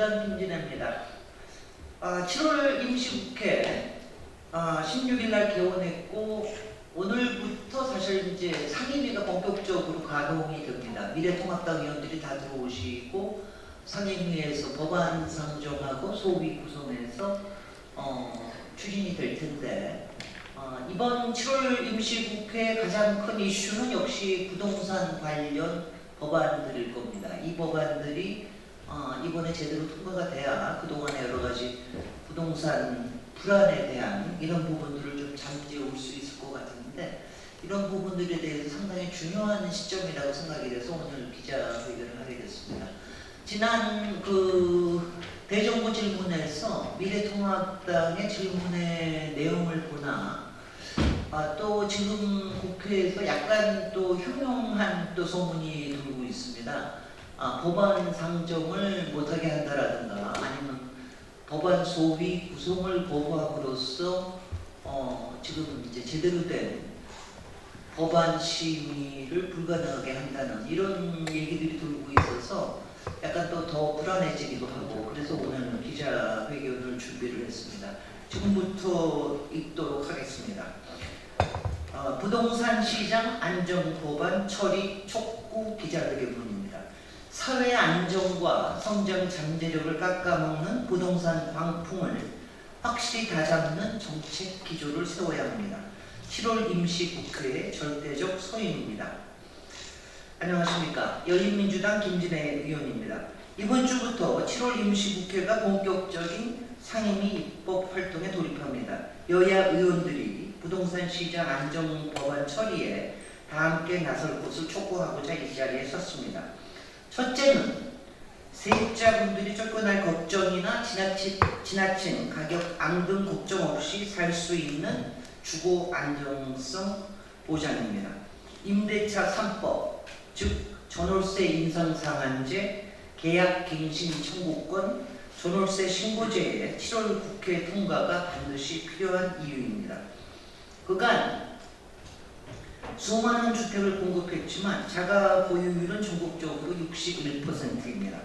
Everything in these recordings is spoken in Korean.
열린민주당 김진애입니다. 7월 임시국회 16일 날 개원했고 오늘부터 사실 이제 상임위가 본격적으로 가동이 됩니다. 미래통합당 의원들이 다 들어오시고 상임위에서 법안 상정하고 소위 구성해서 추진이 될 텐데 이번 7월 임시국회 가장 큰 이슈는 역시 부동산 관련 법안들일 겁니다. 이 법안들이 이번에 제대로 통과가 돼야 그동안의 여러 가지 부동산 불안에 대한 이런 부분들을 좀 잠재울 수 있을 것 같은데 이런 부분들에 대해서 상당히 중요한 시점이라고 생각이 돼서 오늘 기자회견을 하게 됐습니다. 지난 대정부 질문에서 미래통합당의 질문의 내용을 보나 또 지금 국회에서 약간 또 흉흉한 또 소문이 돌고 있습니다. 법안 상정을 못하게 한다라든가 아니면 법안 소위 구성을 거부함으로써 지금 이제 제대로 된 법안 심의를 불가능하게 한다는 이런 얘기들이 돌고 있어서 약간 또 더 불안해지기도 하고 그래서 오늘 기자회견을 준비를 했습니다. 지금부터 읽도록 하겠습니다. 부동산 시장 안정 법안 처리 촉구 기자회견문입니다. 사회 안정과 성장 잠재력을 깎아먹는 부동산 광풍을 확실히 다잡는 정책 기조를 세워야 합니다. 7월 임시국회의 절대적 서임입니다. 안녕하십니까. 열린민주당 김진애 의원입니다. 이번 주부터 7월 임시국회가 본격적인 상임위 입법 활동에 돌입합니다. 여야 의원들이 부동산 시장 안정 법안 처리에 다 함께 나설 것을 촉구하고자 이 자리에 섰습니다. 첫째는 세입자분들이 쫓겨날 걱정이나 지나친 가격 앙등 걱정 없이 살 수 있는 주거 안정성 보장입니다. 임대차 3법, 즉 전월세 인상 상한제, 계약 갱신 청구권, 전월세 신고제의 7월 국회 통과가 반드시 필요한 이유입니다. 그간 수많은 주택을 공급했지만 자가 보유율은 전국적으로 61%입니다.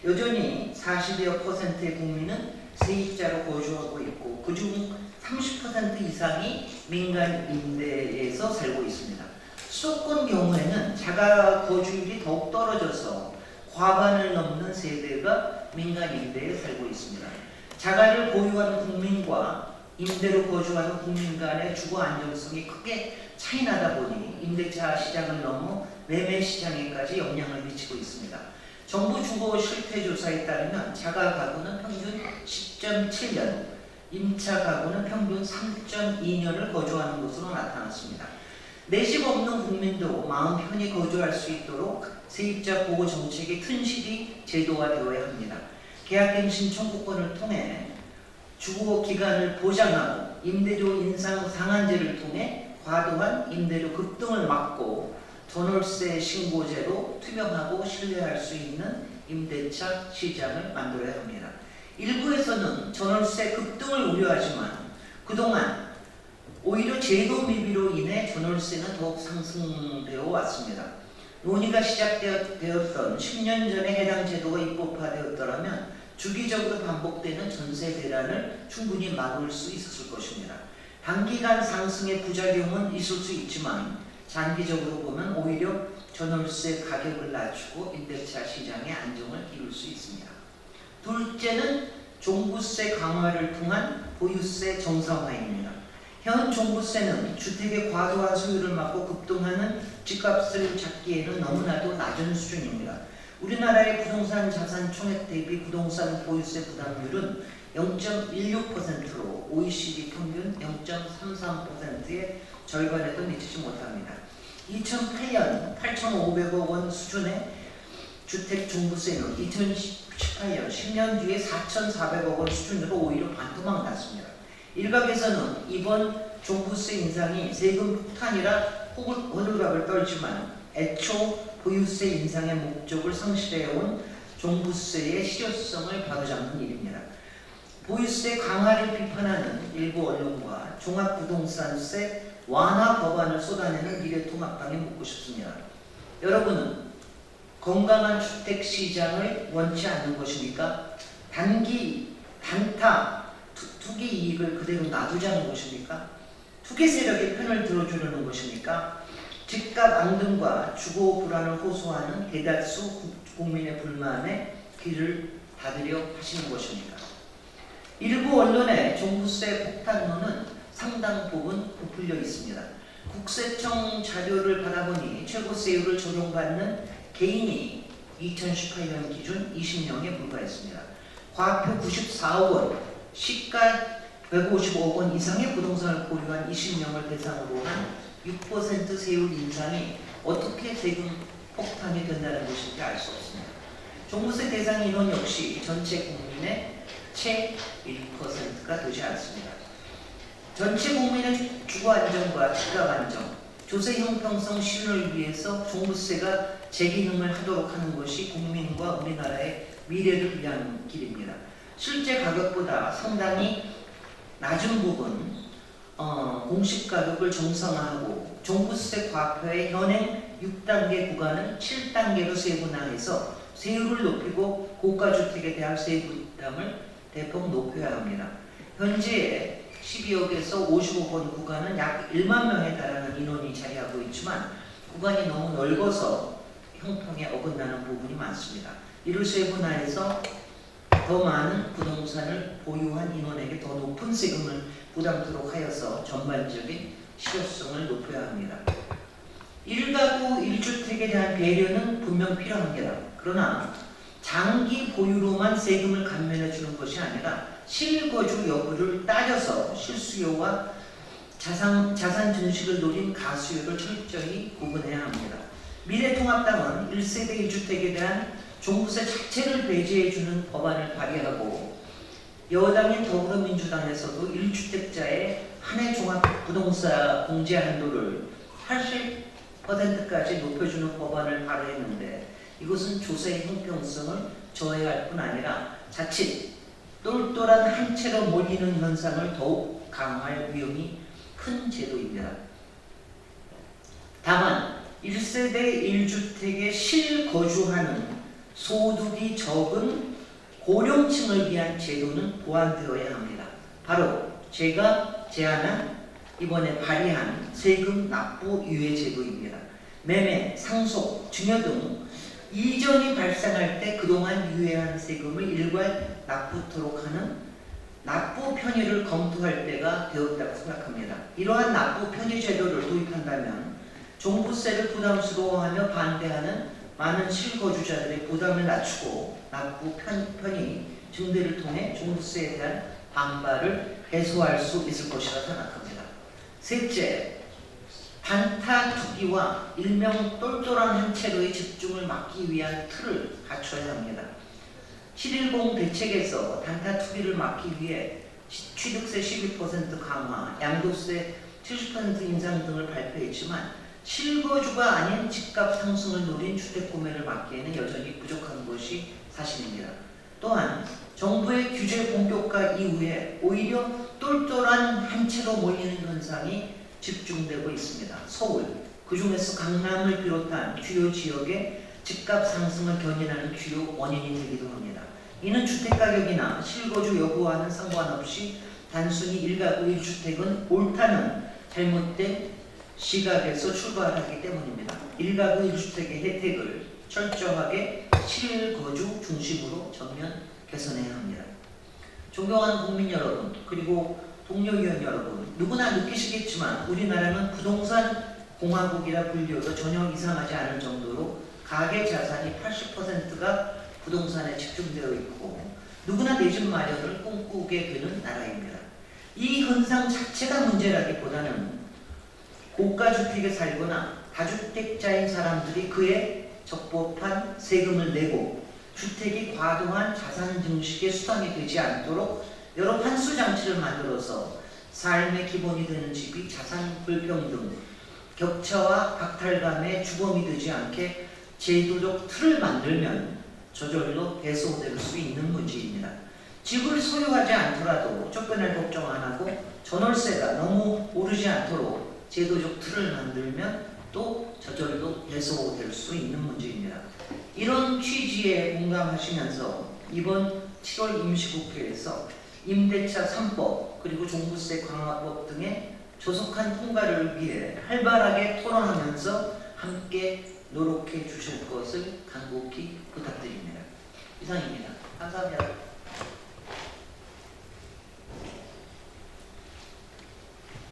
여전히 40여 %의 국민은 세입자로 거주하고 있고 그중 30% 이상이 민간 임대에서 살고 있습니다. 수도권 경우에는 자가 거주율이 더욱 떨어져서 과반을 넘는 세대가 민간 임대에 살고 있습니다. 자가를 보유하는 국민과 임대로 거주하는 국민 간의 주거 안정성이 크게 차이나다 보니 임대차 시장을 넘어 매매 시장에까지 영향을 미치고 있습니다. 정부 주거 실태조사에 따르면 자가 가구는 평균 10.7년, 임차 가구는 평균 3.2년을 거주하는 것으로 나타났습니다. 내 집 없는 국민도 마음 편히 거주할 수 있도록 세입자 보호 정책이 튼실히 제도화되어야 합니다. 계약갱신 청구권을 통해 주거 기간을 보장하고 임대료 인상 상한제를 통해 과도한 임대료 급등을 막고 전월세 신고제로 투명하고 신뢰할 수 있는 임대차 시장을 만들어야 합니다. 일부에서는 전월세 급등을 우려하지만 그동안 오히려 제도 미비로 인해 전월세는 더욱 상승되어 왔습니다. 논의가 시작되었던 10년 전에 해당 제도가 입법화되었더라면 주기적으로 반복되는 전세 대란을 충분히 막을 수 있었을 것입니다. 단기간 상승의 부작용은 있을 수 있지만 장기적으로 보면 오히려 전월세 가격을 낮추고 임대차 시장의 안정을 이룰 수 있습니다. 둘째는 종부세 강화를 통한 보유세 정상화입니다. 현 종부세는 주택의 과도한 소유를 막고 급등하는 집값을 잡기에는 너무나도 낮은 수준입니다. 우리나라의 부동산 자산 총액 대비 부동산 보유세 부담률은 0.16%로 OECD 평균 0.33%의 절반에도 미치지 못합니다. 2008년 8,500억 원 수준의 주택 종부세는 2018년 10년 뒤에 4,400억 원 수준으로 오히려 반토막 났습니다. 일각에서는 이번 종부세 인상이 세금 폭탄이라 호들갑을 떨지만 애초 보유세 인상의 목적을 상실해온 종부세의 실효성을 바로잡는 일입니다. 보유세 강화를 비판하는 일부 언론과 종합부동산세 완화 법안을 쏟아내는 미래통합당에 묻고 싶습니다. 여러분은 건강한 주택시장을 원치 않는 것입니까? 단기 단타 투기 이익을 그대로 놔두자는 것입니까? 투기 세력의 편을 들어주려는 것입니까? 집값 앙등과 주거 불안을 호소하는 대다수 국민의 불만에 귀를 닫으려 하시는 것입니까? 일부 언론의 종부세 폭탄론은 상당 부분 부풀려 있습니다. 국세청 자료를 받아보니 최고세율을 적용받는 개인이 2018년 기준 20명에 불과했습니다. 과표 94억 원, 시가 155억 원 이상의 부동산을 보유한 20명을 대상으로 한 6% 세율 인상이 어떻게 세금 폭탄이 된다는 것인지 알 수 없습니다. 종부세 대상 인원 역시 전체 국민의 채 1%가 되지 않습니다. 전체 국민의 주거 안정과 집값 안정, 조세 형평성 실현을 위해서 종부세가 제 기능을 하도록 하는 것이 국민과 우리나라의 미래를 위한 길입니다. 실제 가격보다 상당히 낮은 부분 공시가격을 정상화하고 종부세 과표의 현행 6단계 구간을 7단계로 세분화해서 세율을 높이고 고가주택에 대한 세부 부담을 대폭 높여야 합니다. 현재 12억에서 55억 원 구간은 약 1만 명에 달하는 인원이 자리하고 있지만 구간이 너무 넓어서 형평에 어긋나는 부분이 많습니다. 이를 세분화해서 더 많은 부동산을 보유한 인원에게 더 높은 세금을 부담토록 하여서 전반적인 실효성을 높여야 합니다. 1가구 1주택에 대한 배려는 분명 필요합니다. 그러나 장기 보유로만 세금을 감면해 주는 것이 아니라 실거주 여부를 따져서 실수요와 자산 증식을 노린 가수요를 철저히 구분해야 합니다. 미래통합당은 1세대 1주택에 대한 종부세 자체를 배제해주는 법안을 발의하고 여당인 더불어민주당에서도 1주택자의 한 해 종합부동산 공제 한도를 80%까지 높여주는 법안을 발의했는데 이것은 조세의 형평성을 저해할 뿐 아니라 자칫 똘똘한 한 채로 몰리는 현상을 더욱 강화할 위험이 큰 제도입니다. 다만 1세대 1주택에 실거주하는 소득이 적은 고령층을 위한 제도는 보완되어야 합니다. 바로 제가 제안한 이번에 발의한 세금 납부 유예 제도입니다. 매매, 상속, 증여 등 이전이 발생할 때 그동안 유예한 세금을 일괄 납부토록 하는 납부 편의를 검토할 때가 되었다고 생각합니다. 이러한 납부 편의 제도를 도입한다면 종부세를 부담스러워하며 반대하는 많은 실거주자들의 부담을 낮추고 납부 편의 증대를 통해 종부세에 대한 반발을 해소할 수 있을 것이라 생각합니다. 셋째, 단타 투기와 일명 똘똘한 한 채로의 집중을 막기 위한 틀을 갖춰야 합니다. 7.10 대책에서 단타 투기를 막기 위해 취득세 12% 강화, 양도세 70% 인상 등을 발표했지만 실거주가 아닌 집값 상승을 노린 주택 구매를 막기에는 여전히 부족한 것이 사실입니다. 또한 정부의 규제 본격화 이후에 오히려 똘똘한 한 채로 몰리는 현상이 집중되고 있습니다. 서울, 그중에서 강남을 비롯한 주요 지역의 집값 상승을 견인하는 주요 원인이 되기도 합니다. 이는 주택가격이나 실거주 여부와는 상관없이 단순히 1가구 1주택은 옳다는 잘못된 시각에서 출발하기 때문입니다. 1가구 1주택의 혜택을 철저하게 실거주 중심으로 전면 개선해야 합니다. 존경하는 국민 여러분, 그리고 동료 의원 여러분, 누구나 느끼시겠지만 우리나라는 부동산 공화국이라 불리워도 전혀 이상하지 않을 정도로 가계 자산이 80%가 부동산에 집중되어 있고 누구나 내 집 마련을 꿈꾸게 되는 나라입니다. 이 현상 자체가 문제라기보다는 고가주택에 살거나 다주택자인 사람들이 그에 적법한 세금을 내고 주택이 과도한 자산 증식의 수단이 되지 않도록 여러 환수 장치를 만들어서 삶의 기본이 되는 집이 자산 불평등, 격차와 박탈감의 주범이 되지 않게 제도적 틀을 만들면 저절로 해소될 수 있는 문제입니다. 집을 소유하지 않더라도 쫓겨날 걱정 안 하고 전월세가 너무 오르지 않도록 제도적 틀을 만들면 또 저절로 해소될 수 있는 문제입니다. 이런 취지에 공감하시면서 이번 7월 임시국회에서 임대차 3법 그리고 종부세 강화법 등의 조속한 통과를 위해 활발하게 토론하면서 함께 노력해 주실 것을 간곡히 부탁드립니다. 이상입니다. 감사합니다.